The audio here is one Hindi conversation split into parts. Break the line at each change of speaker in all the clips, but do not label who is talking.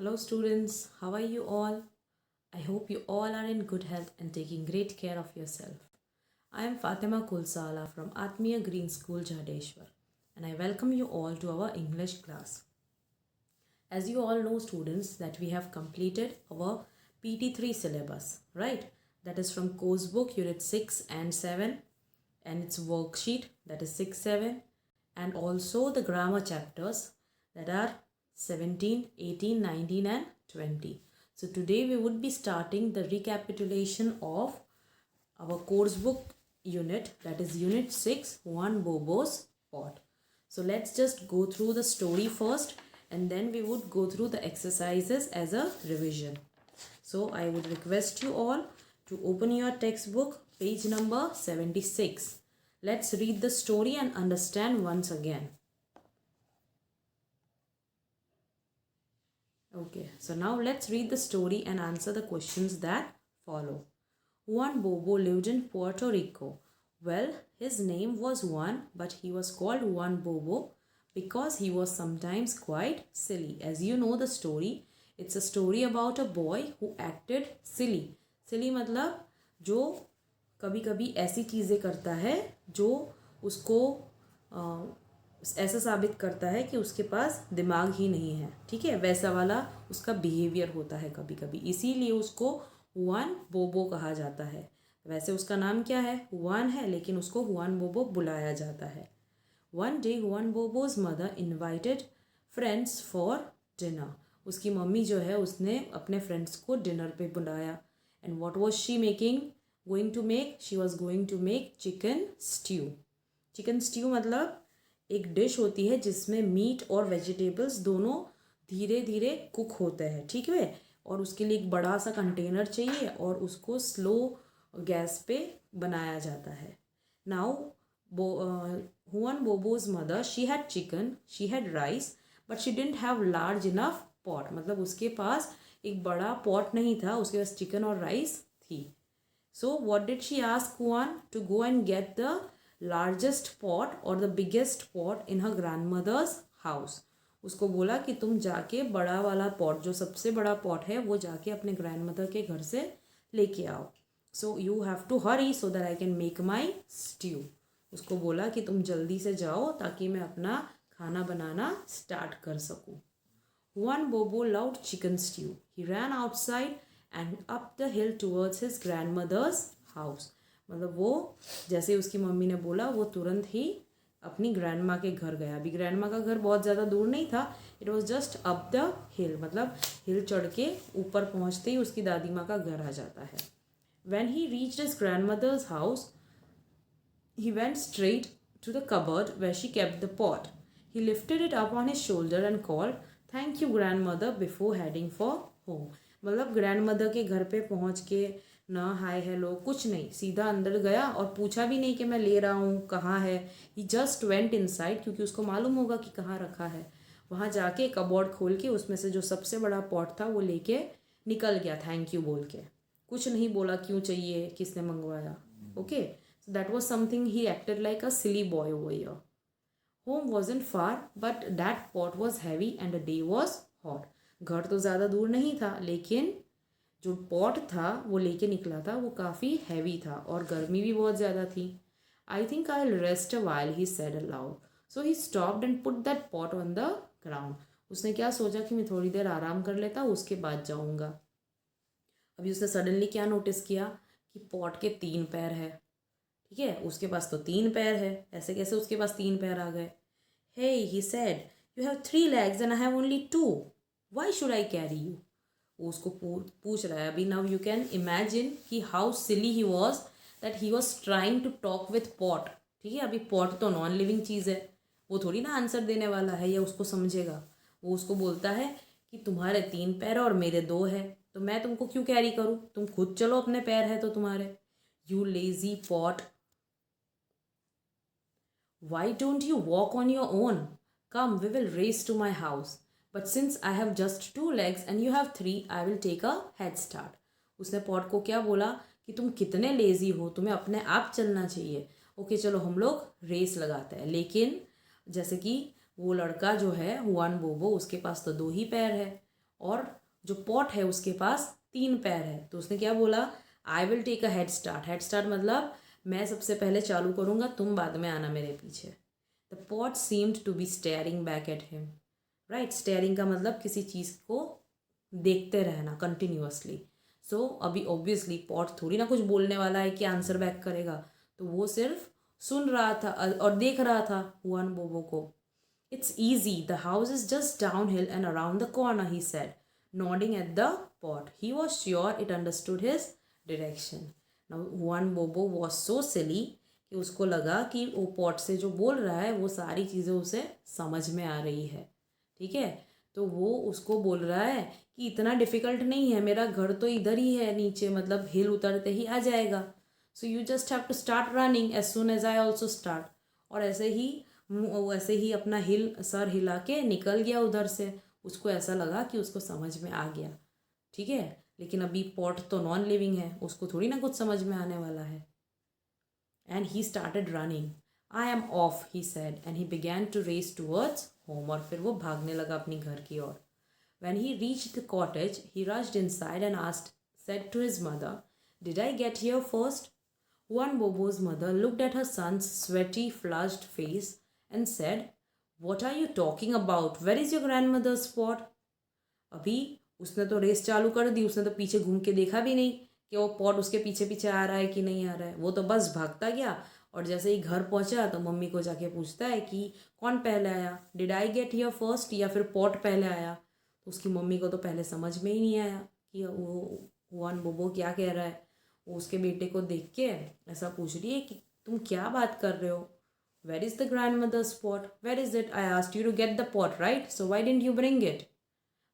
Hello students, how are you all? I hope you all are in good health and taking great care of yourself. I am Fatima Kulsala from Atmiya Green School, Jadeshwar, and I welcome you all to our English class. As you all know students that we have completed our PT3 syllabus, right? That is from course book unit 6 and 7 and its worksheet that is 6, 7 and also the grammar chapters that are 17, 18, 19 and 20. So today we would be starting the recapitulation of our course book unit that is unit 6, Juan Bobo's pot. So let's just go through the story first and then we would go through the exercises as a revision. So I would request you all to open your textbook page number 76. Let's read the story and understand once again. Okay, so now let's read the story and answer the questions that follow. Juan Bobo lived in Puerto Rico. Well, his name was Juan, but he was called Juan Bobo because he was sometimes quite silly. As you know the story, it's a story about a boy who acted silly. Silly मतलब जो कभी कभी ऐसी चीज़ें करता है जो उसको ऐसा साबित करता है कि उसके पास दिमाग ही नहीं है, ठीक है, वैसा वाला उसका बिहेवियर होता है कभी कभी, इसीलिए उसको हुआन बोबो कहा जाता है. वैसे उसका नाम क्या है, हुआन है, लेकिन उसको हुआन बोबो बुलाया जाता है. One day Juan Bobo's mother invited friends for dinner. उसकी मम्मी जो है उसने अपने फ्रेंड्स को डिनर पे बुलाया. And what was she making going to make, she was going to make chicken stew. Chicken stew मतलब एक डिश होती है जिसमें मीट और वेजिटेबल्स दोनों धीरे धीरे कुक होते हैं, ठीक है, और उसके लिए एक बड़ा सा कंटेनर चाहिए और उसको स्लो गैस पे बनाया जाता है. Now Juan Bobo's mother she had chicken, she had rice, but she didn't have large enough pot. मतलब उसके पास एक बड़ा पॉट नहीं था, उसके पास चिकन और राइस थी. So what did she ask Juan to go and get the largest pot और the biggest pot in her grandmother's house. उसको बोला कि तुम जाके बड़ा वाला पॉट, जो सबसे बड़ा पॉट है, वो जाके अपने ग्रैंडमदर के घर से लेके आओ. So you have to hurry so that I can make my stew. उसको बोला कि तुम जल्दी से जाओ ताकि मैं अपना खाना बनाना स्टार्ट कर सकूँ. Juan Bobo loved chicken stew. He ran outside and up the hill towards his grandmother's house. मतलब वो जैसे उसकी मम्मी ने बोला वो तुरंत ही अपनी ग्रैंडमा के घर गया. अभी ग्रैंडमा का घर बहुत ज़्यादा दूर नहीं था, it was just up the हिल, मतलब हिल चढ़ के ऊपर पहुँचते ही उसकी दादी माँ का घर आ जाता है. When he reached his grandmother's house, he went straight to the cupboard where she kept the pot. He lifted it up on his shoulder and called, "Thank you, grandmother," before heading for home. मतलब ग्रैंडमदर के घर पे पहुँच के ना हाय हेलो कुछ नहीं, सीधा अंदर गया और पूछा भी नहीं कि मैं ले रहा हूँ कहाँ है. ही जस्ट वेंट इनसाइड, क्योंकि उसको मालूम होगा कि कहाँ रखा है. वहाँ जाके कबोर्ड खोल के उसमें से जो सबसे बड़ा पॉट था वो लेके निकल गया थैंक यू बोल के. कुछ नहीं बोला क्यों चाहिए, किसने मंगवाया. Okay, so that was something, he acted like a silly boy over here. Home wasn't far but that pot was heavy and the day was hot. घर तो ज़्यादा दूर नहीं था, लेकिन जो पॉट था वो लेके निकला था वो काफ़ी हैवी था और गर्मी भी बहुत ज़्यादा थी. I think I will rest a while, he said allowed. So he stopped and put that pot on the ground. उसने क्या सोचा कि मैं थोड़ी देर आराम कर लेता हूँ, उसके बाद जाऊँगा. अभी उसने सडनली क्या नोटिस किया कि पॉट के 3 पैर है, ठीक है, उसके पास तो 3 पैर है, ऐसे कैसे उसके पास 3 पैर आ गए. Hey, he said, you have 3 legs and I have only 2. Why should I carry you. वो उसको पूछ रहा है. अभी नाउ यू कैन इमेजिन कि how silly he was that he was trying to talk with pot, ठीक है. अभी पॉट तो नॉन लिविंग चीज़ है, वो थोड़ी ना आंसर देने वाला है या उसको समझेगा. वो उसको बोलता है कि तुम्हारे 3 पैर और मेरे 2 है, तो मैं तुमको क्यों कैरी करूँ, तुम खुद चलो, अपने पैर है तो तुम्हारे. You lazy pot, why don't you walk on your own, come we will race to my house. But since I have just 2 legs and you have 3, I will take a head start. उसने पॉट को क्या बोला कि तुम कितने लेज़ी हो, तुम्हें अपने आप चलना चाहिए. ओके चलो हम लोग रेस लगाते हैं. लेकिन जैसे कि वो लड़का जो है हुआन बोबो, उसके पास तो 2 ही पैर है और जो पॉट है उसके पास 3 पैर है। तो उसने क्या बोला, I will take a head start. Head start मतलब मैं सबसे पहले चालू करूँगा, तुम बाद में आना मेरे पीछे। The pot seemed to be staring back at him. Right, staring का मतलब किसी चीज़ को देखते रहना कंटिन्यूअसली। सो अभी ऑब्वियसली पॉट थोड़ी ना कुछ बोलने वाला है कि आंसर बैक करेगा, तो वो सिर्फ सुन रहा था और देख रहा था हुआन बोबो को। It's easy, the house is just down hill and around the corner, he said, nodding at the pot. He was sure it understood his direction. Now Hwan बोबो वॉज सो सिली कि उसको लगा कि वो पॉट से जो बोल रहा है वो सारी चीज़ें उसे समझ में आ रही है। ठीक है, तो वो उसको बोल रहा है कि इतना डिफ़िकल्ट नहीं है, मेरा घर तो इधर ही है नीचे, मतलब हिल उतरते ही आ जाएगा। So you just have to start running as soon as I also start. और ऐसे ही अपना सर हिला के निकल गया उधर से। उसको ऐसा लगा कि उसको समझ में आ गया। ठीक है, लेकिन अभी पॉट तो नॉन लिविंग है, उसको थोड़ी ना कुछ समझ में आने वाला है। And he started running. I am off, he said, and he began to race towards home. और फिर वो भागने लगा अपनी घर की ओर। When he reached the cottage, he rushed inside and said to his mother, did I get here first? Juan Bobo's mother looked at her son's sweaty, flushed face and said, what are you talking about? Where is your grandmother's spot? अभी उसने तो रेस चालू कर दी, उसने तो पीछे घूम के देखा भी नहीं कि वो पॉट उसके पीछे पीछे आ रहा है कि नहीं आ रहा है। वो तो बस भागता गया और जैसे ही घर पहुंचा तो मम्मी को जाके पूछता है कि कौन पहले आया, did I get here first या फिर पॉट पहले आया। तो उसकी मम्मी को तो पहले समझ में ही नहीं आया कि वो हुआन बोबो क्या कह रहा है। वो उसके बेटे को देख के ऐसा पूछ रही है कि तुम क्या बात कर रहे हो। Where is the grandmother spot, where is it, I asked you to get the pot right, so why didn't you bring it?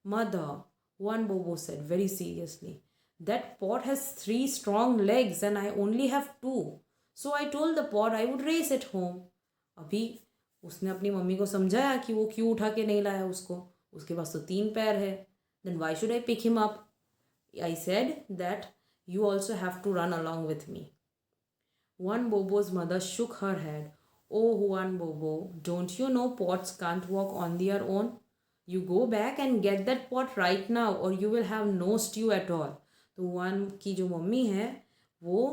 Mother, Juan Bobo said very seriously, that pot has 3 strong legs and I only have 2. So I told the pot I would race it home. अभी उसने अपनी मम्मी को समझाया कि वो क्यों उठा के नहीं लाया उसको, उसके पास तो 3 पैर है। Then why should I pick him up? I said that you also have to run along with me. Juan Bobo's mother shook her head. Oh, Juan Bobo, don't you know pots can't walk on their own? You go back and get that pot right now or you will have no stew at all. तो हुआन की जो मम्मी है वो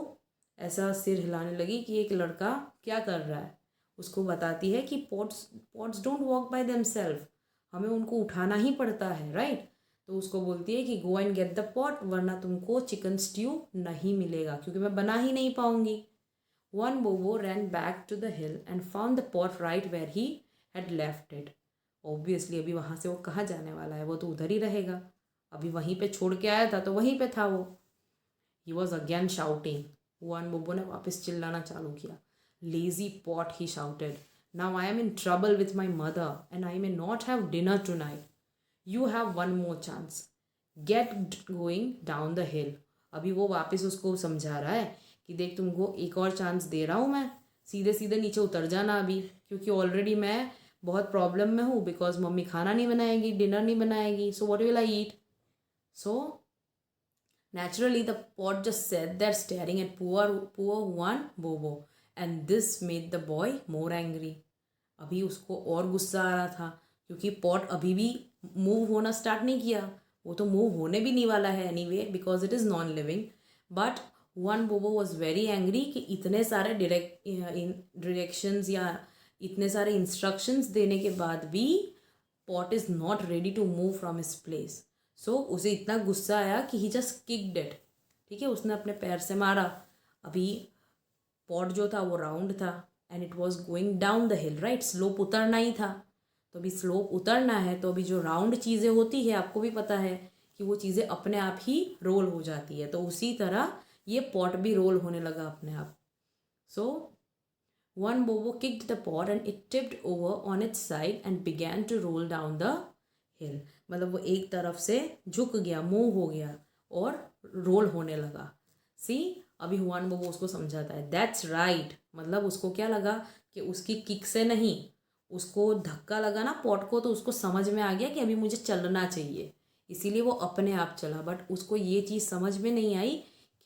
ऐसा सिर हिलाने लगी कि एक लड़का क्या कर रहा है। उसको बताती है कि pots don't walk by themselves, हमें उनको उठाना ही पड़ता है, राइट। तो उसको बोलती है कि गो एंड गेट द पॉट, वरना तुमको चिकन स्ट्यू नहीं मिलेगा क्योंकि मैं बना ही नहीं पाऊंगी। Juan Bobo ran back to the hill and found the pot right where he had left it. Obviously अभी वहाँ से वो कहाँ जाने वाला है, वो तो उधर ही रहेगा। अभी वहीं पे छोड़ के आया था तो वहीं पे था वो। He was again shouting. Juan Bobo ने वापस चिल्लाना चालू किया। Lazy pot, he shouted, now I am in trouble with my mother and I may not have dinner tonight. You have one more chance, get going down the hill. अभी वो वापस उसको समझा रहा है कि देख तुमको एक और चांस दे रहा हूँ मैं, सीधे सीधे नीचे उतर जाना अभी, क्योंकि ऑलरेडी मैं बहुत प्रॉब्लम में हूँ बिकॉज मम्मी खाना नहीं बनाएगी, डिनर नहीं बनाएगी। So what will I eat? So naturally the pot just sat there staring at poor Juan Bobo and this made the boy more angry. अभी उसको और गुस्सा आ रहा था क्योंकि पॉट अभी भी मूव होना स्टार्ट नहीं किया। वो तो मूव होने भी नहीं वाला है anyway because it is non living. But Juan Bobo was very angry कि इतने सारे डायरेक्शंस या इतने सारे इंस्ट्रक्शंस देने के बाद भी pot is not ready to move from his place. So उसे इतना गुस्सा आया कि ही जस्ट किक्ड इट। ठीक है, उसने अपने पैर से मारा। अभी पॉट जो था वो राउंड था and it was going down the hill, right, slope उतरना ही था। तो अभी स्लोप उतरना है तो अभी जो राउंड चीज़ें होती है आपको भी पता है कि वो चीज़ें अपने आप ही रोल हो जाती है। तो उसी तरह ये पॉट भी रोल होने लगा अपने आप। सो One Bobo kicked the pot and it tipped over on its side and began to roll down the hill. मतलब वो एक तरफ से झुक गया, मूव हो गया और रोल होने लगा। सी, अभी हुआन बोबो उसको समझाता है दैट्स राइट। मतलब उसको क्या लगा कि उसकी किक से नहीं, उसको धक्का लगा ना पॉट को, तो उसको समझ में आ गया कि अभी मुझे चलना चाहिए, इसीलिए वो अपने आप चला। बट उसको ये चीज़ समझ में नहीं आई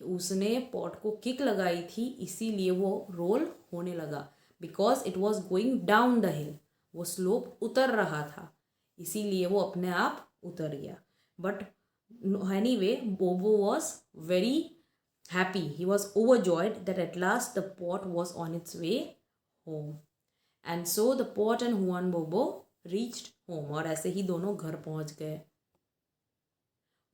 कि उसने पॉट को किक लगाई थी, इसीलिए वो रोल होने लगा because it was going down the हिल। वो स्लोप उतर रहा था, इसीलिए वो अपने आप उतर गया। But anyway, Bobo was very happy. He was overjoyed that at last the pot was on its way home. And so the pot and Juan Bobo reached home. और ऐसे ही दोनों घर पहुंच गए.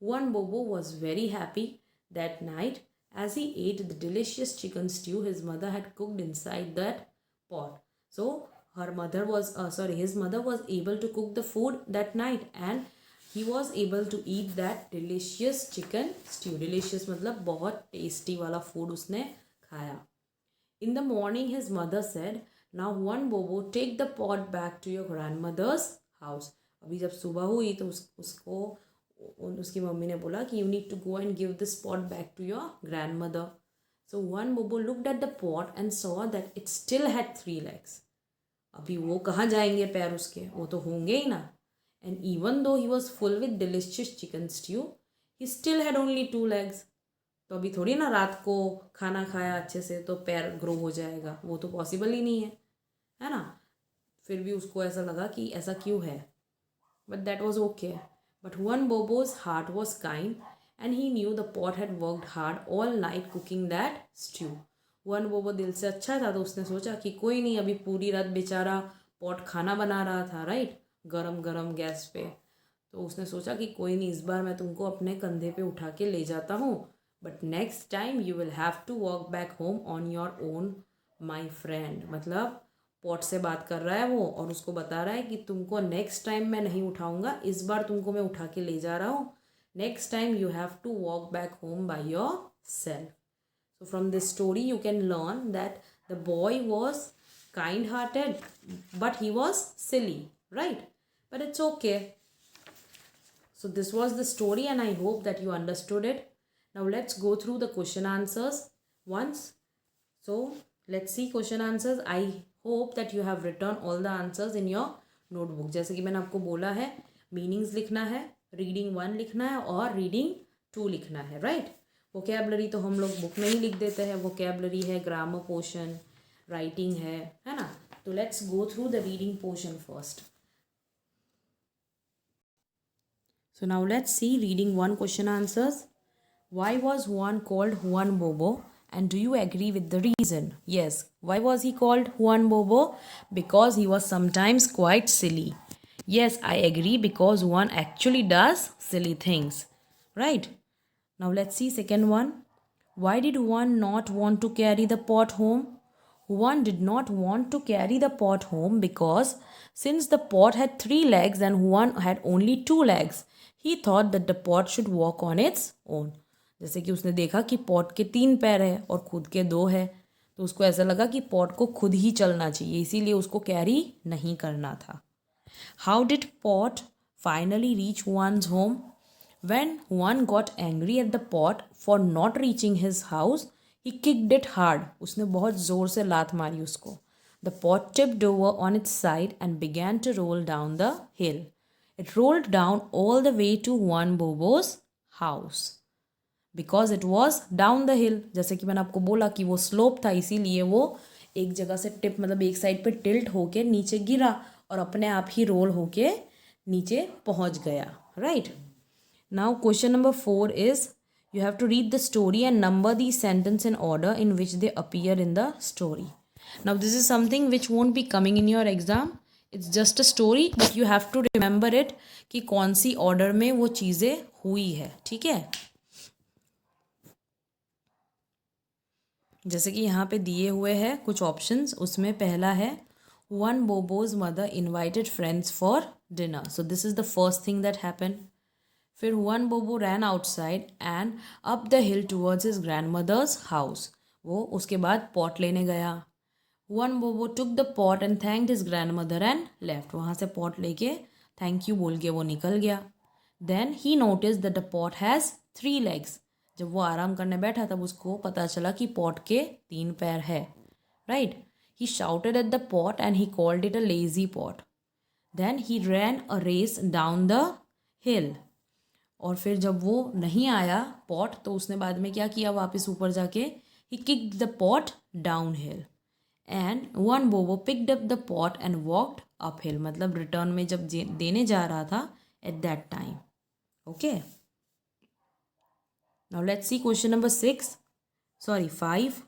Juan Bobo was very happy that night as he ate the delicious chicken stew his mother had cooked inside that pot. So his mother was able to cook the food that night, and he was able to eat that delicious chicken stew. Delicious मतलब बहुत tasty वाला food उसने खाया. In the morning his mother said, now Juan Bobo, take the pot back to your grandmother's house. अभी जब सुबह हुई तो उसको उसकी मम्मी ने बोला कि you need to go and give this pot back to your grandmother. So Juan Bobo looked at the pot and saw that it still had 3 legs. अभी वो कहाँ जाएंगे पैर उसके, वो तो होंगे ही ना. And even though he was full with delicious chicken stew, he still had only 2 legs. तो अभी थोड़ी ना रात को खाना खाया अच्छे से तो पैर ग्रो हो जाएगा, वो तो पॉसिबल ही नहीं है ना. फिर भी उसको ऐसा लगा कि ऐसा क्यों है. But that was okay. But Juan Bobo's heart was kind and he knew the pot had worked hard all night cooking that stew. Juan Bobo दिल से अच्छा था तो उसने सोचा कि कोई नहीं, अभी पूरी रात बेचारा पॉट खाना बना रहा था, राइट, गरम गरम गैस पे. तो उसने सोचा कि कोई नहीं, इस बार मैं तुमको अपने कंधे पे उठा के ले जाता हूँ, but next time you will have to walk back home on your own my friend. मतलब पॉट से बात कर रहा है वो और उसको बता रहा है कि तुमको नेक्स्ट टाइम मैं नहीं उठाऊँगा, इस बार तुमको मैं उठा के ले जा रहा हूँ. Next time you have to walk back home by yourself. So from this story you can learn that the boy was kind hearted but he was silly, right? But it's okay. So this was the story and I hope that you understood it. Now let's go through the question answers once. So let's see question answers. I hope that you have written all the answers in your notebook. जैसे कि मैंने आपको बोला है, मीनिंग्स लिखना है, रीडिंग 1 लिखना है और रीडिंग 2 लिखना है, राइट. वोकेबलरी तो हम लोग बुक में ही लिख देते हैं. वोकेबलरी है, ग्रामर पोर्शन, राइटिंग है ना. तो let's go through the reading portion first. So now let's see reading 1 question answers. Why was Juan called Juan Bobo and do you agree with the reason? Yes, why was he called Juan Bobo? Because he was sometimes quite silly. Yes, I agree, because Juan actually does silly things, right? Now let's see second one. Why did Juan not want to carry the pot home? Juan did not want to carry the pot home because since the pot had 3 legs and Juan had only 2 legs, he thought that the pot should walk on its own. जैसे कि उसने देखा कि पॉट के 3 पैर है और खुद के 2 है, तो उसको ऐसा लगा कि पॉट को खुद ही चलना चाहिए, इसीलिए उसको कैरी नहीं करना था. How did pot finally reach Juan's home? When Juan got angry at the pot for not reaching his house, he kicked it hard. उसने बहुत ज़ोर से लात मारी उसको. The pot tipped over on its side and began to roll down the hill. It rolled down all the way to Juan Bobo's house. Because it was down the hill. जैसे कि मैंने आपको बोला कि वो स्लोप था, इसीलिए वो एक जगह से टिप मतलब एक साइड पे टिल्ट होके नीचे गिरा और अपने आप ही रोल होके नीचे पहुंच गया, right. Now question number 4 is you have to read the story and number the sentence in order in which they appear in the story. Now this is something which won't be coming in your exam. It's just a story but you have to remember it कि कौन सी order में वो चीज़ें हुई है, ठीक है. जैसे कि यहाँ पे दिए हुए हैं कुछ ऑप्शंस, उसमें पहला है Juan Bobo's mother invited friends for dinner. So this is the first thing that happened. फिर Juan Bobo ran outside and up the hill towards his grandmother's house. वो उसके बाद pot लेने गया. Juan Bobo took the pot and thanked his grandmother and left. वहाँ से pot लेके thank you बोल के वो निकल गया. Then he noticed that the pot has 3 legs. जब वो आराम करने बैठा तब उसको पता चला कि pot के 3 पैर है, right? He shouted at the pot and he called it a lazy pot. Then he ran a race down the hill. और फिर जब वो नहीं आया पॉट तो उसने बाद में क्या किया, वापस ऊपर जाके he kicked the pot down hill and Juan Bobo picked up the pot and walked up hill. मतलब रिटर्न में जब देने जा रहा था at that time, Okay. Now let's see question number 5.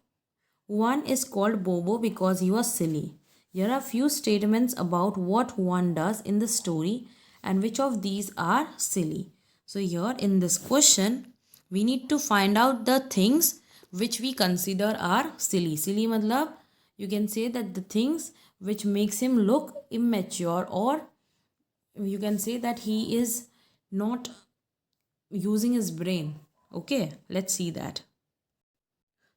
Juan is called Bobo because he was silly. Here are few statements about what Juan does in the story and which of these are silly. So here in this question, we need to find out the things which we consider are silly. Silly matlab, you can say that the things which makes him look immature, or you can say that he is not using his brain. Okay, let's see that.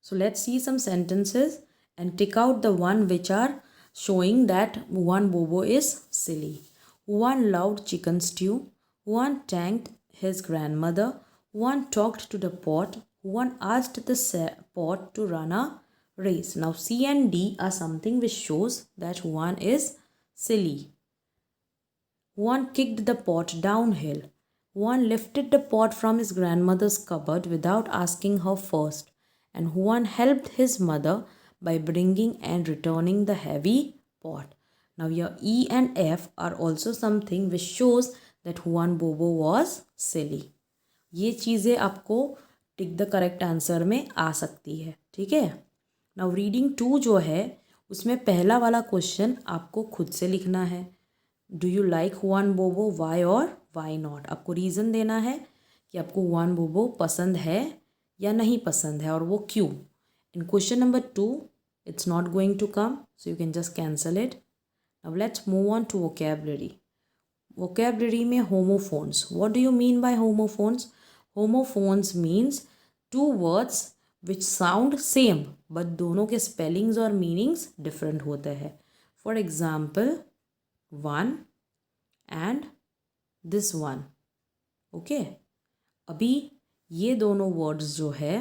So let's see some sentences and tick out the one which are showing that Juan Bobo is silly. Juan loved chicken stew. Juan thanked his grandmother. Juan talked to the pot. Juan asked the pot to run a race. Now C and D are something which shows that Juan is silly. Juan kicked the pot downhill. Juan lifted the pot from his grandmother's cupboard without asking her first, and Juan helped his mother by bringing and returning the heavy pot. Now your E and F are also something which shows that Juan Bobo was silly. ये चीज़ें आपको टिक द करेक्ट आंसर में आ सकती है, ठीक है. नाउ रीडिंग 2 जो है उसमें पहला वाला क्वेश्चन आपको खुद से लिखना है. Do you like Juan Bobo, why और वाई नॉट. आपको रीज़न देना है कि आपको Juan Bobo पसंद है या नहीं पसंद है और वो क्यों. इन question number 2 it's not going to come, so you can just cancel it. Now let's move on to vocabulary. Vocabulary में homophones. What do you mean by homophones? Homophones means two words which sound same but दोनों के spellings और meanings different होते हैं. For example, one and this one. Okay. अभी ये दोनों वर्ड्स जो है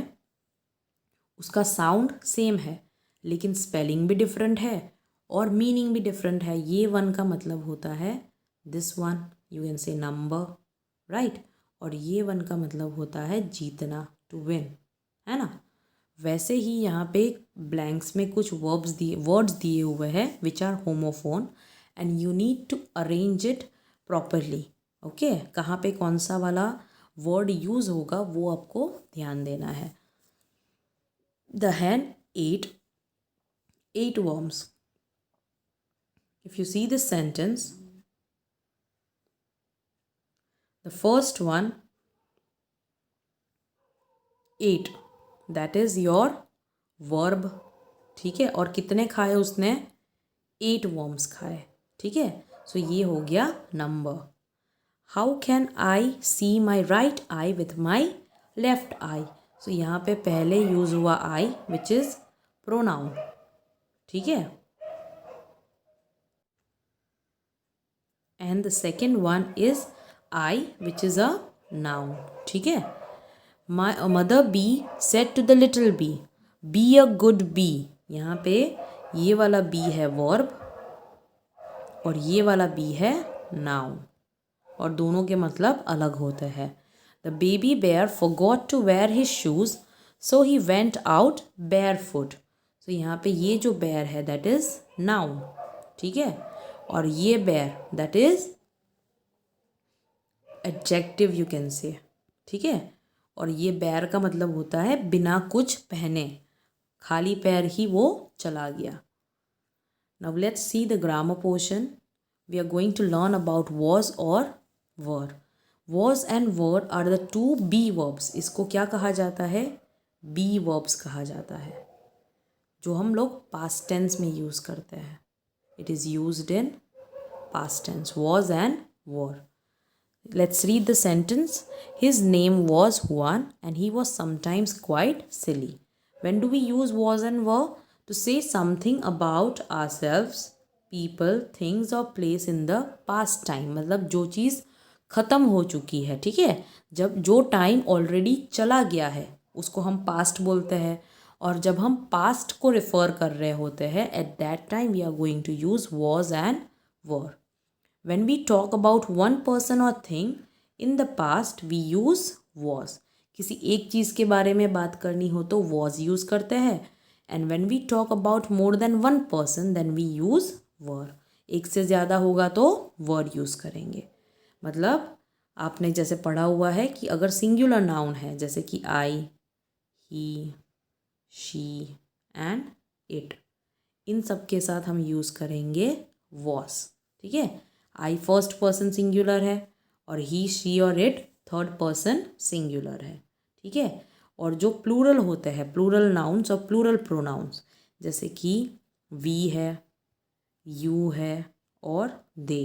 उसका साउंड सेम है लेकिन स्पेलिंग भी डिफरेंट है और मीनिंग भी डिफरेंट है. ये वन का मतलब होता है this one, you can say number, right. और ये वन का मतलब होता है जीतना, टू विन, है ना. वैसे ही यहाँ पे ब्लैंक्स में कुछ वर्ड्स दिए हुए हैं which are homophone and you need to arrange it properly. Okay, कहाँ पे कौन सा वाला वर्ड यूज़ होगा वो आपको ध्यान देना है. The hen ate 8 worms. If you see this sentence, the first one, 8, that is your verb, ठीक है. और कितने खाए उसने? 8 worms खाए, ठीक है. सो ये हो गया number. How can I see my right eye with my left eye. So यहाँ पे पहले यूज़ हुआ आई विच इज़ प्रोनाउन, ठीक है. And the second one is I which is a noun, ठीक है. My mother bee said to the little bee a good bee. यहाँ पे ये वाला बी है वर्ब और ये वाला बी है नाउन और दोनों के मतलब अलग होते हैं. The baby bear forgot to wear his shoes, so he went out barefoot. So यहाँ पे ये जो bear है that is noun, ठीक है. और ये bear that is adjective you can say, ठीक है. और ये bear का मतलब होता है बिना कुछ पहने, खाली पैर ही वो चला गया. Now let's see the grammar portion. We are going to learn about was or were. Was and were are the two be verbs. इसको क्या कहा जाता है? be verbs कहा जाता है जो हम लोग past tense में यूज़ करते हैं. It is used in past tense. Was and were. Let's read the sentence. His name was Juan and he was sometimes quite silly. When do we use was and were? To say something about ourselves, people, things or place in the past time. मतलब जो चीज़ ख़त्म हो चुकी है, ठीक है. जब जो टाइम ऑलरेडी चला गया है उसको हम पास्ट बोलते हैं और जब हम पास्ट को रेफ़र कर रहे होते हैं at that time we are going to use was and were. When we talk about one person और thing in the past we use was. किसी एक चीज़ के बारे में बात करनी हो तो वॉज यूज़ करते हैं. And when we talk about more than one person then we use were. एक से ज़्यादा होगा तो वर यूज़ करेंगे. मतलब आपने जैसे पढ़ा हुआ है कि अगर सिंगुलर नाउन है जैसे कि आई, ही, शी एंड इट, इन सब के साथ हम यूज़ करेंगे वॉस। ठीक है, आई फर्स्ट पर्सन सिंगुलर है और ही, शी और इट थर्ड पर्सन सिंगुलर है। ठीक है, और जो प्लूरल होते हैं, प्लूरल नाउन्स और प्लूरल प्रोनाउंस, जैसे कि वी है, यू है और दे,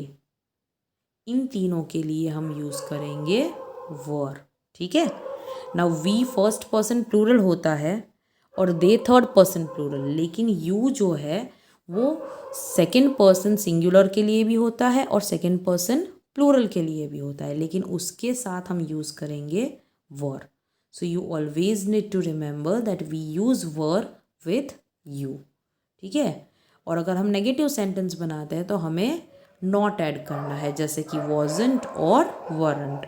इन तीनों के लिए हम यूज़ करेंगे वर। ठीक है, now we first person plural होता है और दे थर्ड पर्सन प्लूरल, लेकिन यू जो है वो सेकंड पर्सन सिंगुलर के लिए भी होता है और सेकंड पर्सन प्लूरल के लिए भी होता है, लेकिन उसके साथ हम यूज़ करेंगे were. So you always need to remember that we use were with you. ठीक है, और अगर हम नेगेटिव सेंटेंस बनाते हैं तो हमें नॉट ऐड करना है, जैसे कि wasn't और weren't।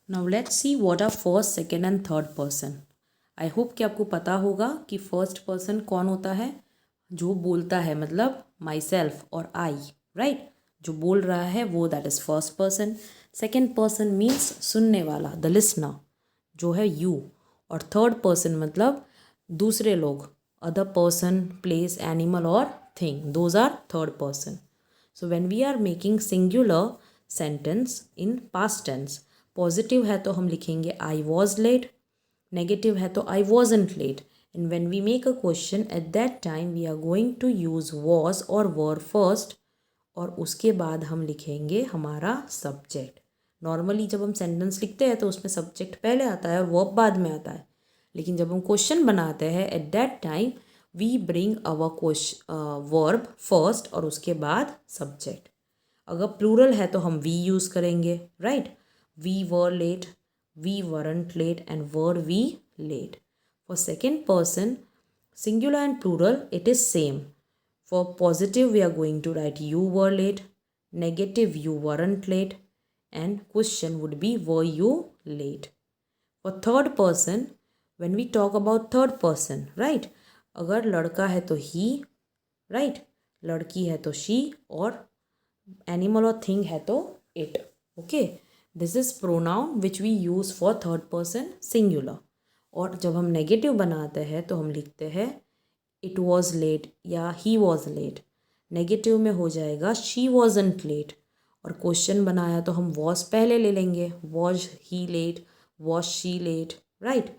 Now let's see what are first, second and third person. I hope कि आपको पता होगा कि फर्स्ट पर्सन कौन होता है, जो बोलता है, मतलब माई सेल्फ और आई, राइट, जो बोल रहा है वो, that is first person. Second person means सुनने वाला, द लिसनर, जो है यू। और थर्ड पर्सन मतलब दूसरे लोग, अदर पर्सन, प्लेस, एनिमल और thing, those are third person. So when we are making singular sentence in past tense, positive है तो हम लिखेंगे आई वॉज लेट, नेगेटिव है तो I wasn't late, and when we make a question at that time we are going to use was और वर फर्स्ट, और उसके बाद हम लिखेंगे हमारा सब्जेक्ट। नॉर्मली जब हम सेंटेंस लिखते हैं तो उसमें सब्जेक्ट पहले आता है और वर्ब बाद में आता है, लेकिन जब हम क्वेश्चन बनाते हैं at that time we bring our verb first और उसके बाद सब्जेक्ट। अगर प्लूरल है तो हम वी यूज़ करेंगे, right, we were late, we weren't late and were we late. For second person singular and plural it is same. For positive we are going to write you were late, negative you weren't late, and question would be were you late. For third person, when we talk about third person, right, अगर लड़का है तो he, right, लड़की है तो she, और एनिमल और थिंग है तो it. Okay, this is pronoun which we use for third person singular. और जब हम नेगेटिव बनाते हैं तो हम लिखते हैं इट वॉज लेट या ही वॉज लेट, नेगेटिव में हो जाएगा शी वॉजंट लेट, और क्वेश्चन बनाया तो हम वॉज पहले ले लेंगे, was he late, was she late, right.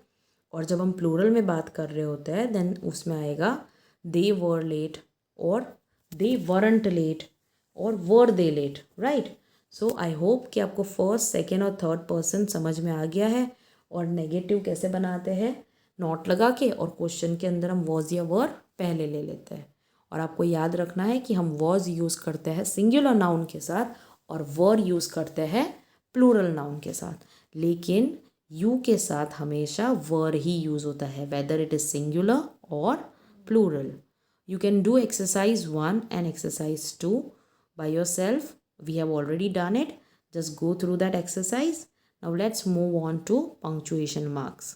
और जब हम प्लूरल में बात कर रहे होते हैं देन उसमें आएगा दे वर लेट और दे वरंट लेट और were they late, right. So I hope कि आपको फर्स्ट, सेकेंड और थर्ड पर्सन समझ में आ गया है। और नेगेटिव कैसे बनाते हैं, नॉट लगा के, और क्वेश्चन के अंदर हम वॉज या वर पहले ले लेते हैं। और आपको याद रखना है कि हम वॉज यूज़ करते हैं सिंगुलर नाउन के साथ और वर यूज़ करते हैं प्लूरल नाउन के साथ, लेकिन यू के साथ हमेशा वर ही यूज़ होता है, वेदर इट इज़ सिंगुलर और plural. You can do exercise 1 and exercise 2 by yourself. We have already done it. Just go through that exercise. Now let's move on to punctuation marks.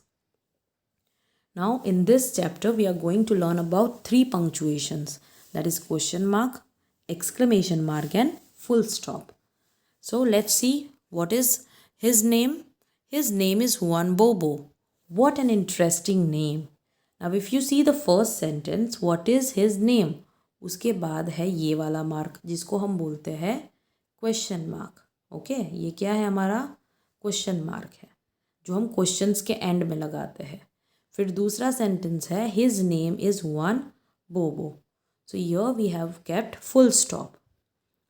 Now in this chapter we are going to learn about 3 punctuations, that is question mark, exclamation mark and full stop. So let's see what is his name. His name is Juan Bobo. What an interesting name. Now if you see the first sentence, what is his name, उसके बाद है ये वाला मार्क जिसको हम बोलते हैं क्वेश्चन मार्क। ओके, ये क्या है, हमारा क्वेश्चन मार्क है जो हम क्वेश्चंस के एंड में लगाते हैं। फिर दूसरा सेंटेंस है his name is one Bobo, so here we have kept full stop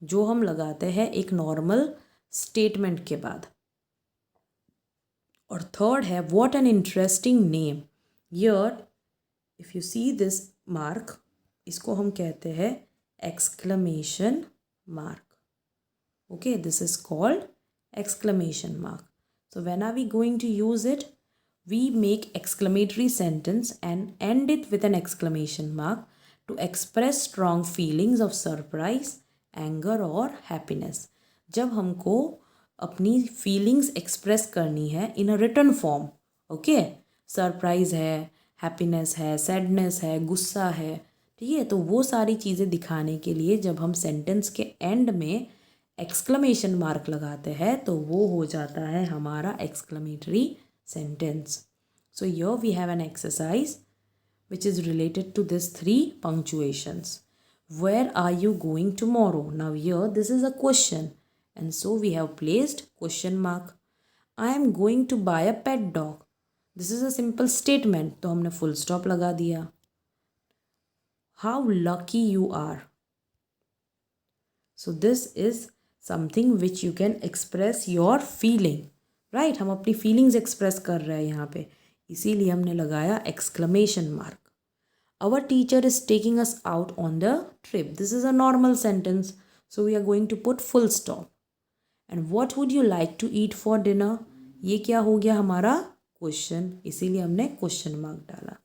जो हम लगाते हैं एक नॉर्मल स्टेटमेंट के बाद। और थर्ड है what an interesting name. Here if you see this mark, इसको हम कहते हैं exclamation mark. Okay, this is called exclamation mark. So when are we going to use it, we make exclamatory sentence and end it with an exclamation mark to express strong feelings of surprise, anger और हैप्पीनेस। जब हमको अपनी फीलिंग्स एक्सप्रेस करनी है in a written form, okay, surprise है, हैप्पीनेस है, सैडनेस है, गुस्सा है, ठीक है, तो वो सारी चीज़ें दिखाने के लिए जब हम सेंटेंस के एंड में एक्सक्लेमेशन मार्क लगाते हैं तो वो हो जाता है हमारा exclamatory sentence. So here we have an exercise which is related to these three punctuations. Where are you going tomorrow? Now here this is a question and so we have placed question mark. I am going to buy a pet dog. This is a simple statement तो हमने full stop लगा दिया. How lucky you are. So this is something which you can express your feeling. Right? हम अपनी feelings express कर रहे हैं यहाँ पे, इसीलिए हमने लगाया exclamation mark. Our teacher is taking us out on the trip. This is a normal sentence, so we are going to put full stop. And what would you like to eat for dinner? ये क्या हो गया हमारा क्वेश्चन, इसीलिए हमने क्वेश्चन मार्क डाला.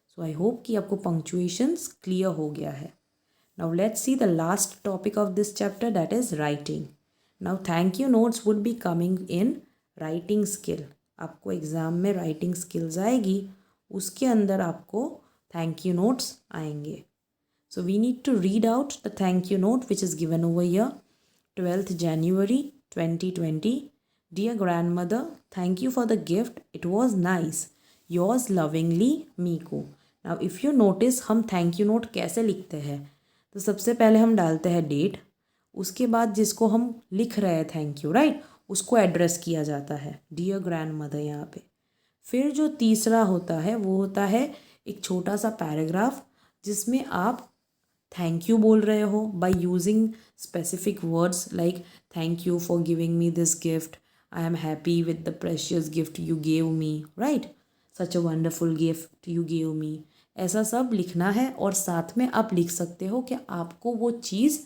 सो आई होप कि आपको पंक्चुएशंस क्लियर हो गया है. Now let's see the last topic of this chapter, that is writing. Now thank you notes would be coming in writing skill. आपको एग्ज़ाम में राइटिंग स्किल्स आएगी, उसके अंदर आपको थैंक यू नोट्स आएंगे. So we need to read out the thank you note which is given over here. 12th January 2020. Dear grandmother, thank you for the gift. It was nice. Yours lovingly, Miku. Now if you notice हम thank you note कैसे लिखते हैं, तो सबसे पहले हम डालते हैं डेट, उसके बाद जिसको हम लिख रहे हैं थैंक यू, राइट, उसको एड्रेस किया जाता है डियर ग्रैंड मदर यहाँ पे. फिर जो तीसरा होता है वो होता है एक छोटा सा पैराग्राफ जिसमें आप थैंक यू बोल रहे हो by using specific words like thank you for giving me this gift, I am happy with the precious gift you gave me, right, such a wonderful gift you gave me. ऐसा सब लिखना है और साथ में आप लिख सकते हो कि आपको वो चीज़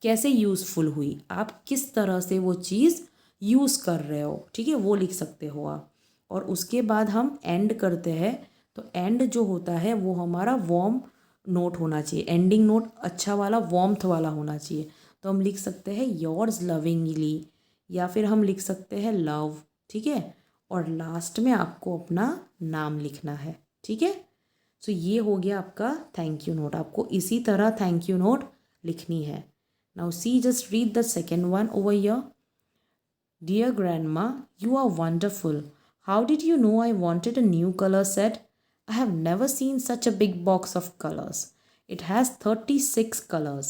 कैसे यूज़फुल हुई, आप किस तरह से वो चीज़ यूज़ कर रहे हो, ठीक है, वो लिख सकते हो आप. और उसके बाद हम एंड करते हैं, तो एंड जो होता है वो हमारा वार्म नोट होना चाहिए, एंडिंग नोट अच्छा वाला वार्मथ वाला होना चाहिए. तो हम लिख सकते हैं योर्स लविंगली या फिर हम लिख सकते हैं लव, ठीक है, और लास्ट में आपको अपना नाम लिखना है, ठीक है. सो ये हो गया आपका थैंक यू नोट. आपको इसी तरह थैंक यू नोट लिखनी है. Now see just read the second one over here. Dear grandma, you are wonderful. How did you know I wanted a new colour set? I have never seen such a big box of colors. It has 36 colors.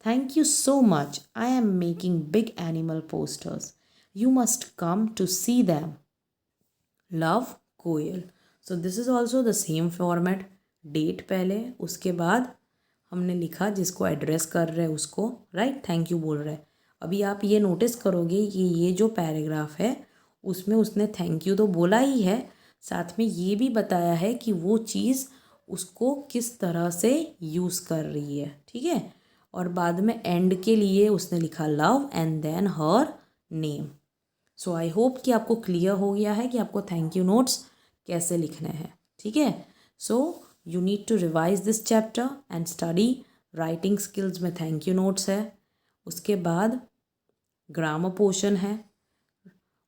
Thank you so much. I am making big animal posters. You must come to see them. Love, Koel. So this is also the same format. Date पहले, उसके बाद हमने लिखा जिसको एड्रेस कर रहे हैं उसको, राइट, थैंक यू बोल रहे हैं. अभी आप ये नोटिस करोगे कि ये जो पैराग्राफ है उसमें उसने थैंक यू तो बोला ही है, साथ में ये भी बताया है कि वो चीज़ उसको किस तरह से यूज़ कर रही है, ठीक है. और बाद में एंड के लिए उसने लिखा love and then her name. So I hope कि आपको क्लियर हो गया है कि आपको थैंक यू नोट्स कैसे लिखने हैं, ठीक है. So you need to revise this chapter and study. Writing skills में थैंक यू नोट्स है, उसके बाद ग्रामर पोर्शन है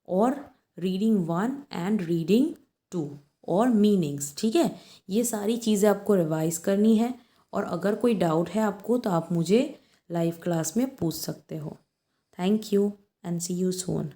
और रीडिंग 1 एंड रीडिंग 2 और मीनिंग्स, ठीक है. ये सारी चीज़ें आपको रिवाइज करनी है और अगर कोई डाउट है आपको तो आप मुझे लाइव क्लास में पूछ सकते हो. Thank you and see you soon.